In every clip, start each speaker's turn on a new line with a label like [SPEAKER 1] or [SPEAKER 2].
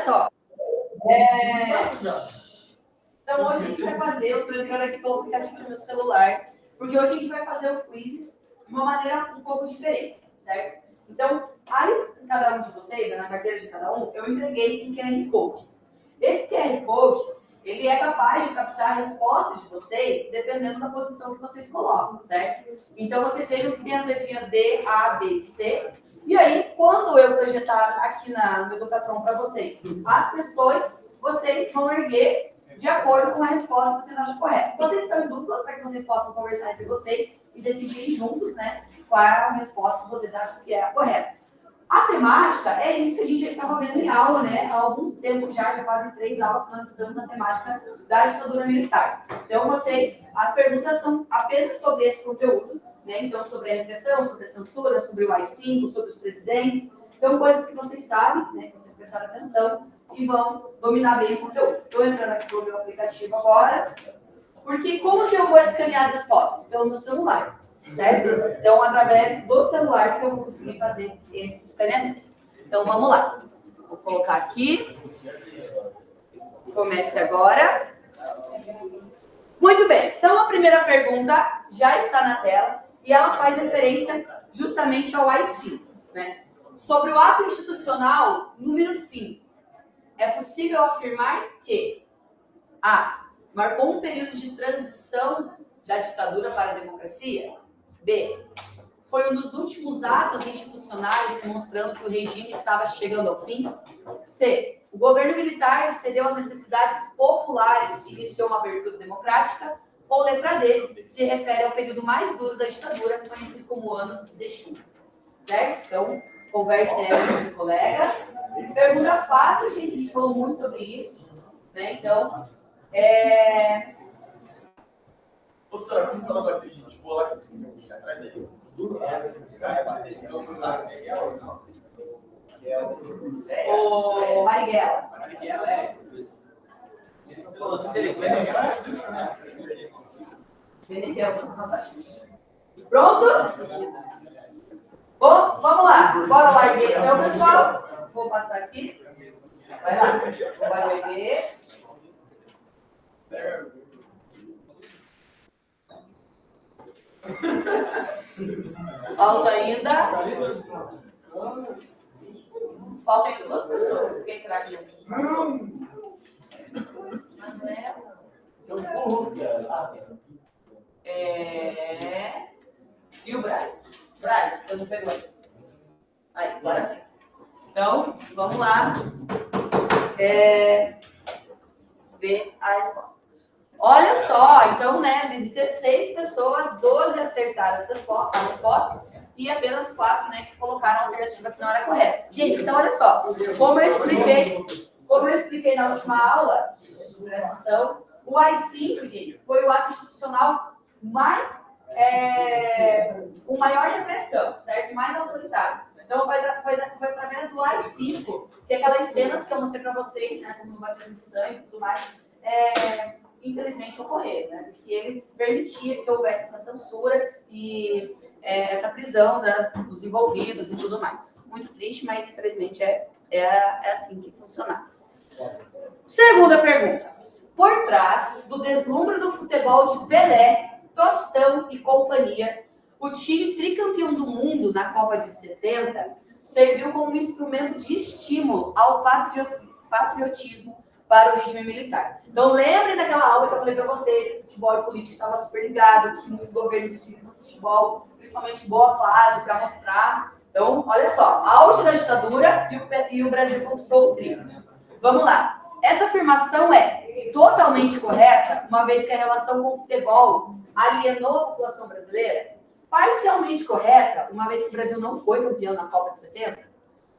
[SPEAKER 1] só. Então, hoje a gente vai fazer, eu estou entrando aqui pelo aplicativo do meu celular, porque hoje a gente vai fazer o quizzes de uma maneira um pouco diferente, certo? Então, aí, cada um de vocês, na carteira de cada um, eu entreguei um QR Code. Esse QR Code, ele é capaz de captar respostas de vocês, dependendo da posição que vocês colocam, certo? Então, vocês vejam que tem as letrinhas D, A, B e C. E aí, quando eu projetar aqui no Educatron para vocês as questões, vocês vão erguer de acordo com a resposta que vocês acham correta. Vocês estão em dupla para que vocês possam conversar entre vocês e decidirem juntos, né, qual é a resposta que vocês acham que é a correta. A temática é isso que a gente já estava vendo em aula, né? Há algum tempo já fazem 3 aulas que nós estamos na temática da ditadura militar. Então, as perguntas são apenas sobre esse conteúdo, né? Então, sobre a repressão, sobre a censura, sobre o AI-5, sobre os presidentes. Então, coisas que vocês sabem, né? Que vocês prestaram atenção e vão dominar bem o conteúdo. Estou entrando aqui no meu aplicativo agora, porque como que eu vou escanear as respostas? Pelo meu celular. Certo? Então, através do celular que eu vou conseguir fazer esse escaneamento. Então, vamos lá. Vou colocar aqui. Comece agora. Muito bem. Então, a primeira pergunta já está na tela e ela faz referência justamente ao AI-5, né? Sobre o ato institucional número 5, é possível afirmar que A. Marcou um período de transição da ditadura para a democracia? B. Foi um dos últimos atos institucionais demonstrando que o regime estava chegando ao fim? C. O governo militar cedeu às necessidades populares e iniciou uma abertura democrática? Ou letra D. Se refere ao período mais duro da ditadura, conhecido como anos de chuva? Certo? Então, conversem aí com os colegas. Pergunta fácil, gente. A gente falou muito sobre isso, né? Então,
[SPEAKER 2] Professora, como que ela vai ter gente boa lá que você atrás aí?
[SPEAKER 1] O Marighella. Pronto? Bom, vamos lá. Bora lá, erguer então, pessoal. Vou passar aqui. Vai lá. Bora erguer. Falta ainda. Faltam ainda 2 pessoas. Quem será que é? Manuel. E o Brian. Brian, eu não pegou aí. Aí, agora sim. Então, vamos lá. Ver a resposta. Olha só, então, né, de 16 pessoas, 12 acertaram a resposta e apenas 4, né, que colocaram a alternativa que não era correta. Gente, então, olha só, como eu expliquei na última aula, presta atenção, o AI-5, gente, foi o ato institucional com maior repressão, certo? Mais autoritário. Então, foi através do AI-5 que aquelas cenas que eu mostrei para vocês, né, como o batismo de sangue e tudo mais, infelizmente ocorreram, né? Porque ele permitia que houvesse essa censura e essa prisão dos envolvidos e tudo mais. Muito triste, mas infelizmente é assim que funcionava. Segunda pergunta. Por trás do deslumbre do futebol de Pelé, Tostão e companhia, o time tricampeão do mundo na Copa de 70 serviu como um instrumento de estímulo ao patriotismo para o regime militar. Então, lembrem daquela aula que eu falei para vocês que futebol e política estavam super ligados, que muitos governos utilizam o futebol, principalmente boa fase, para mostrar. Então, olha só, auge da ditadura e o Brasil conquistou o tri. Vamos lá. Essa afirmação é totalmente correta, uma vez que a relação com o futebol alienou a população brasileira? Parcialmente correta, uma vez que o Brasil não foi campeão na Copa de 70?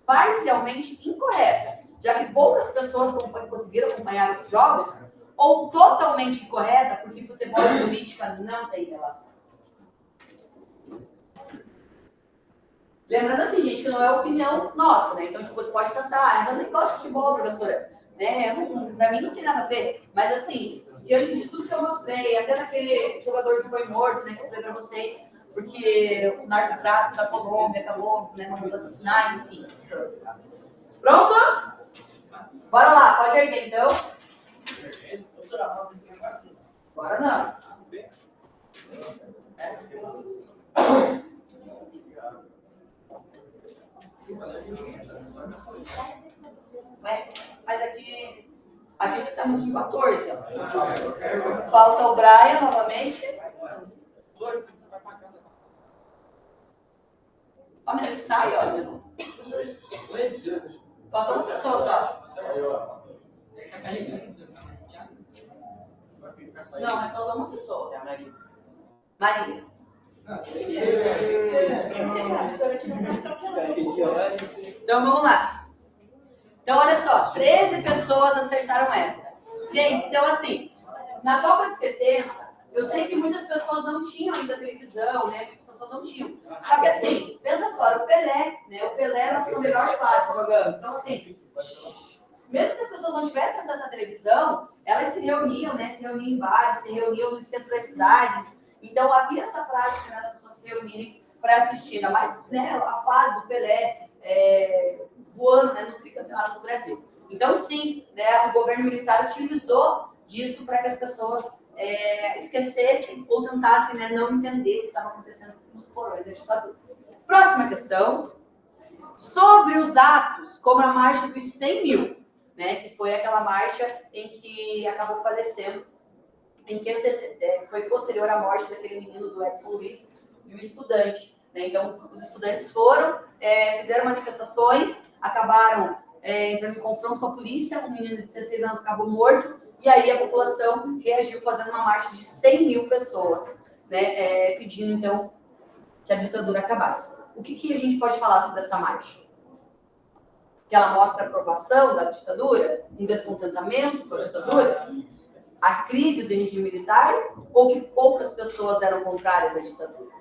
[SPEAKER 1] Parcialmente incorreta, já que poucas pessoas conseguiram acompanhar os jogos? Ou totalmente incorreta, porque futebol e política não têm relação? Lembrando assim, gente, que não é opinião nossa, né? Então, tipo, você pode pensar, eu nem gosto de futebol, professora. Né? Pra mim não tem nada a ver. Mas, assim, diante de tudo que eu mostrei, até daquele jogador que foi morto, né, que eu falei pra vocês, porque o narcotráfico da Colômbia acabou, né, mandando assassinar, enfim. Pronto? Bora lá, pode erguer então. Bora não. Mas aqui já estamos em 14. Ó. Falta o Brian novamente. Ó, mas ele sai, ó. Falta uma pessoa só. Não, mas falta uma pessoa. Maria. Então vamos lá. Então olha só, 13 pessoas acertaram essa. Gente, então assim, na Copa de 70, eu sei que muitas pessoas não tinham ainda televisão, né? Muitas pessoas não tinham. Só que assim, pensa só, era o Pelé, né? O Pelé era a sua melhor fase jogando. Então assim, mesmo que as pessoas não tivessem acesso à televisão, elas se reuniam, né? Se reuniam em bares, se reuniam no centro das cidades. Então havia essa prática, né, das pessoas se reunirem para assistir, ainda mais, né, a fase do Pelé voando, né, no tricampeonato do Brasil. Então sim, né, o governo militar utilizou disso para que as pessoas esquecessem ou tentassem, né, não entender o que estava acontecendo nos porões da ditadura. Próxima questão. Sobre os atos, como a marcha dos 100 mil, né, que foi aquela marcha em que acabou falecendo, em que foi posterior à morte daquele menino do Edson Luiz, de um estudante. Né? Então, os estudantes foram, fizeram manifestações, acabaram entrando em confronto com a polícia, um menino de 16 anos acabou morto, e aí a população reagiu fazendo uma marcha de 100 mil pessoas, né, pedindo, então, que a ditadura acabasse. O que a gente pode falar sobre essa marcha? Que ela mostra a aprovação da ditadura, um descontentamento com a ditadura, a crise do regime militar, ou que poucas pessoas eram contrárias à ditadura?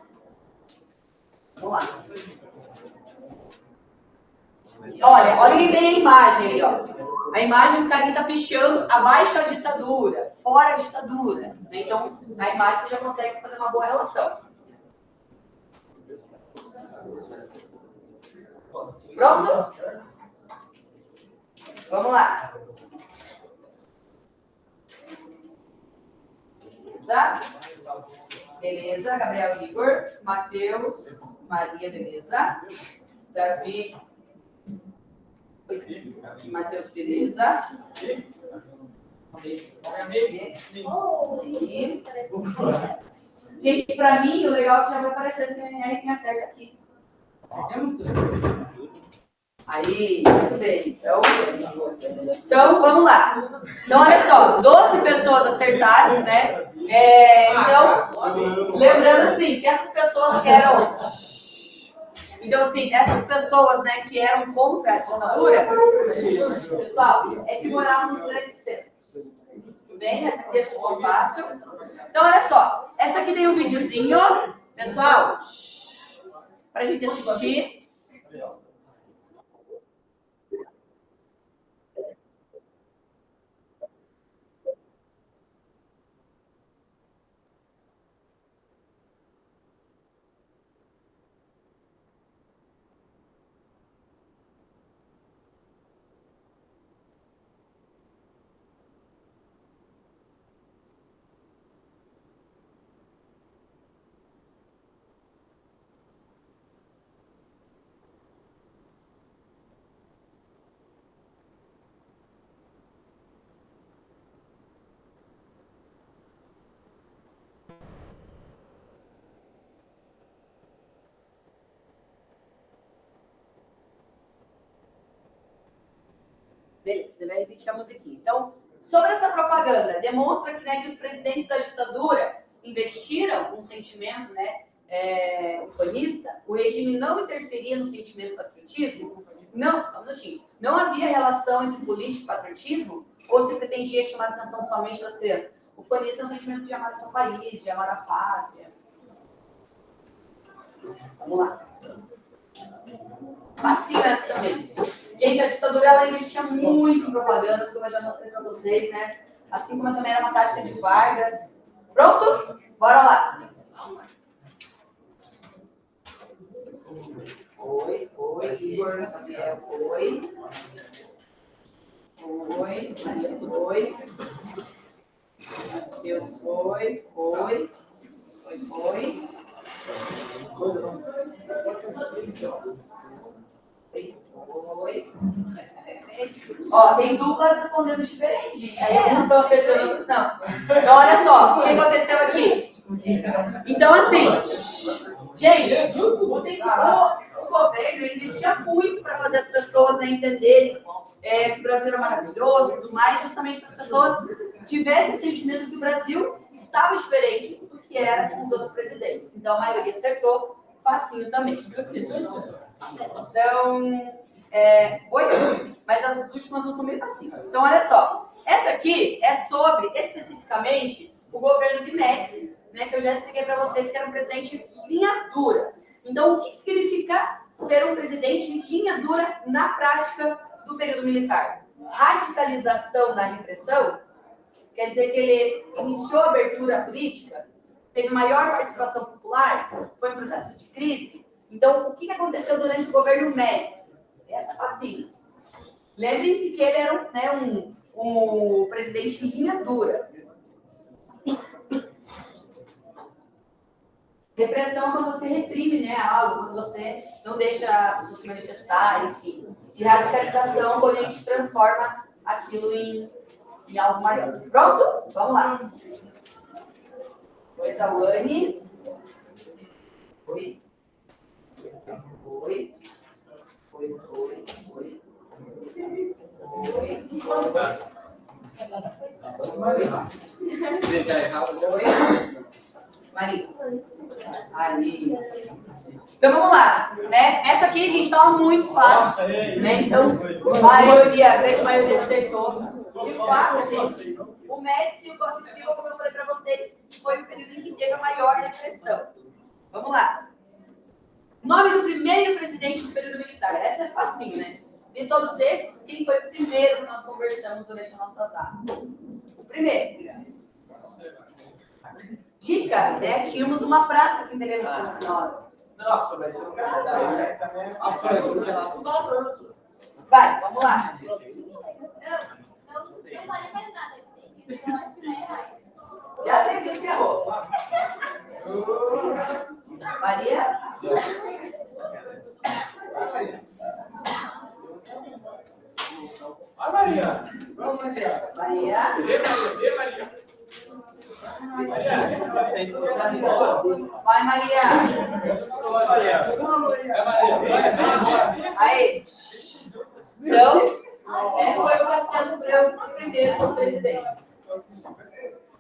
[SPEAKER 1] Vamos lá. Olhem bem a imagem aí, ó. A imagem do carinha está pichando abaixo a ditadura, fora a ditadura. Né? Então, na imagem você já consegue fazer uma boa relação. Pronto? Vamos lá. Beleza, Gabriel, Igor, Matheus, Maria, beleza. Davi, Matheus, beleza. Gente, para mim, o legal é que já vai aparecendo quem acerta aqui. Aí, muito bem. Então, vamos lá. Então, olha só, 12 pessoas acertaram, né? Então, lembrando assim, que essas pessoas que eram... Então, assim, essas pessoas, né, que eram contra a ditadura, pessoal, que moravam nos grandes centros. Tudo bem? Essa aqui é super fácil. Então, olha só, essa aqui tem um videozinho, pessoal, pra gente assistir. Beleza, você vai repetir a musiquinha. Então, sobre essa propaganda, demonstra que, né, que os presidentes da ditadura investiram um sentimento, né, ufanista, o regime não interferia no sentimento do patriotismo? Não, só um minutinho. Não havia relação entre política e patriotismo? Ou se pretendia chamar a atenção somente das crianças? O ufanista é um sentimento de amar o seu país, de amar a pátria. Vamos lá. Facinho essa também. Gente, a ditadura ela investia muito em propagandas, como eu já mostrei para vocês, né? Assim como também era uma tática de Vargas. Pronto? Bora lá. Foi, Igor, Gabriel, foi. Maria foi. Deus foi. Ó, tem duplas respondendo diferente, gente. Aí alguns estão acertando, outros não. Então, olha só, o que aconteceu aqui? Então, assim, gente, o governo ele investia muito para fazer as pessoas, né, entenderem que o Brasil era maravilhoso e tudo mais, justamente para as pessoas tivessem sentimento que o Brasil estava diferente do que era com os outros presidentes. Então, a maioria acertou, facinho também. São 8, mas as últimas não são bem facinhas. Então, olha só, essa aqui é sobre, especificamente, o governo de Médici, né, que eu já expliquei para vocês que era um presidente linha dura. Então, o que significa ser um presidente linha dura na prática do período militar? Radicalização da repressão quer dizer que ele iniciou a abertura política, teve maior participação popular, foi um processo de crise. Então, o que aconteceu durante o governo Médici? Essa é facinho. Lembrem-se que ele era um presidente linha dura. Repressão é quando você reprime, né, algo, quando você não deixa a pessoa se manifestar, enfim. E radicalização, quando a gente transforma aquilo em algo maior. Pronto? Vamos lá. Oi, Tawane. Oi.
[SPEAKER 2] Deixa errado.
[SPEAKER 1] Maria. Ali. Então vamos lá, né? Essa aqui, gente, estava muito fácil, né? Então, a grande maioria acertou. De fato, gente, o Médici e o Costa e Silva, como eu falei para vocês, foi o período em que teve a maior repressão. Vamos lá. Nome do primeiro presidente do período militar. Essa é facinho, né? De todos esses, quem foi o primeiro que nós conversamos durante as nossas aulas? O primeiro. Dica, né? Tínhamos uma praça aqui em Telecom, senhora.
[SPEAKER 2] Não, professor, vai ser um cara.
[SPEAKER 1] Vai, vamos lá.
[SPEAKER 3] Não falei mais nada.
[SPEAKER 1] Já sei o que errou. Maria?
[SPEAKER 2] Vai, Maria. Vamos, Maria.
[SPEAKER 1] Maria?
[SPEAKER 2] Vê, Maria.
[SPEAKER 1] Vai, Maria. Aí. Então, foi o Castelo Branco o primeiro dos presidentes.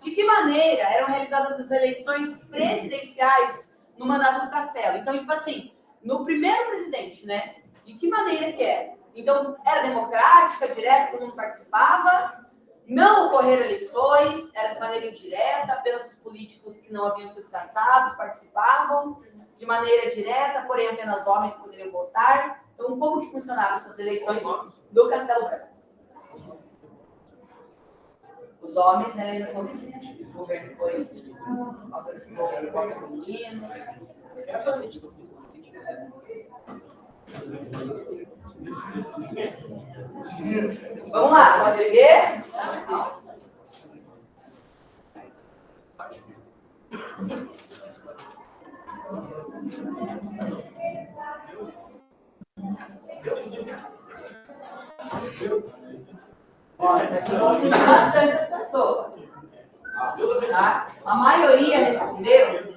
[SPEAKER 1] De que maneira eram realizadas as eleições presidenciais no mandato do Castelo? Então, tipo assim, no primeiro presidente, né? De que maneira que era? Então, era democrática, direta, todo mundo participava? Não ocorreram eleições, era de maneira indireta, apenas os políticos que não haviam sido caçados participavam, de maneira direta, porém apenas homens poderiam votar. Então, como que funcionavam essas eleições do Castelo Branco? Os homens, né, lembra como o governo foi voto feminino. Vamos lá, pode ver? Nossa, aqui confundiu bastante as pessoas. Tá? A maioria respondeu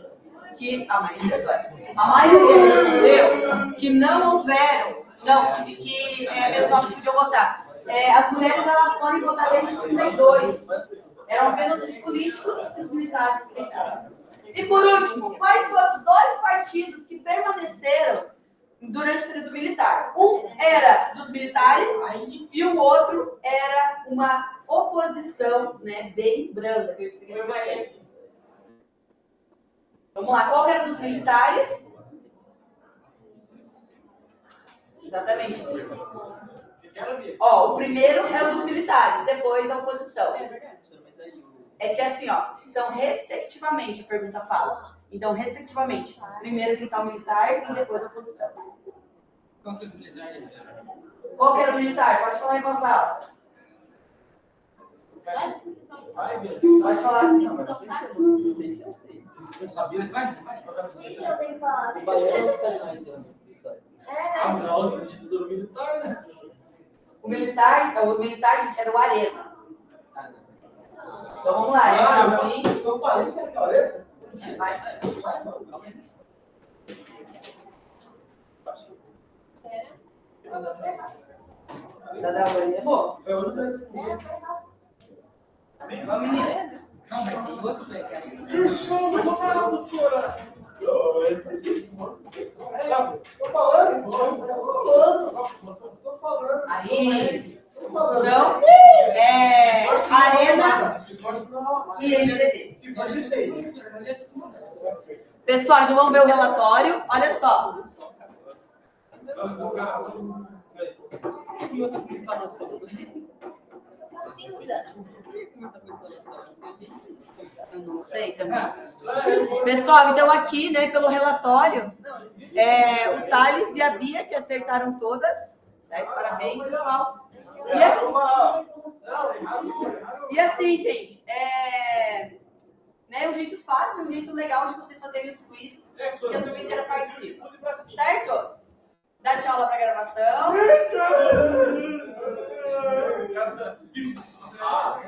[SPEAKER 1] que a maioria respondeu que não houveram, que meus homens podiam votar. As mulheres elas podem votar desde 32. Eram apenas os políticos e os militares que aceitaram. E por último, quais foram os dois partidos que permaneceram durante o período militar? Um era dos militares e o outro era uma oposição, né, bem branda, que eu expliquei para vocês. Vamos lá, qual era dos militares? Exatamente. Ó, o primeiro é o dos militares, depois a oposição. É que assim, ó, são respectivamente, a pergunta fala. Então, respectivamente, primeiro que está o militar e depois a oposição.
[SPEAKER 4] Qual que é o militar?
[SPEAKER 1] Qual que era o militar? Pode falar em voz alta.
[SPEAKER 2] Vai mesmo.
[SPEAKER 1] Pode falar.
[SPEAKER 2] Não, mas não sei se eu sei. Vocês não sabiam? Vai.
[SPEAKER 3] Quem que eu tenho que falar?
[SPEAKER 4] O baiano não sabe mais de história.
[SPEAKER 2] Ah, não, tem instituto militar, né?
[SPEAKER 1] O militar, gente, era o Arena.
[SPEAKER 4] Ah, não.
[SPEAKER 1] Então vamos lá.
[SPEAKER 2] Eu falei que era Arena.
[SPEAKER 1] Vai. Tá da Arena. Errou. Vamos, menina.
[SPEAKER 4] Não, mas tem outros aí, cara.
[SPEAKER 2] Que show do Ronaldo, professora! Esse aqui. Tô falando.
[SPEAKER 1] Aí. Então, Arena e MDB.
[SPEAKER 2] Se fosse tem.
[SPEAKER 1] Pessoal, então vamos ver o relatório. Olha só.
[SPEAKER 2] E outra instalação.
[SPEAKER 1] Eu não sei também. Pessoal, então aqui, né, pelo relatório, o Thales e a Bia que acertaram todas. Certo? Parabéns, pessoal. E assim, gente, né, um jeito fácil, um jeito legal de vocês fazerem os quizzes que a turma inteira participa. Certo? Dá tchau lá pra gravação.
[SPEAKER 2] Ah,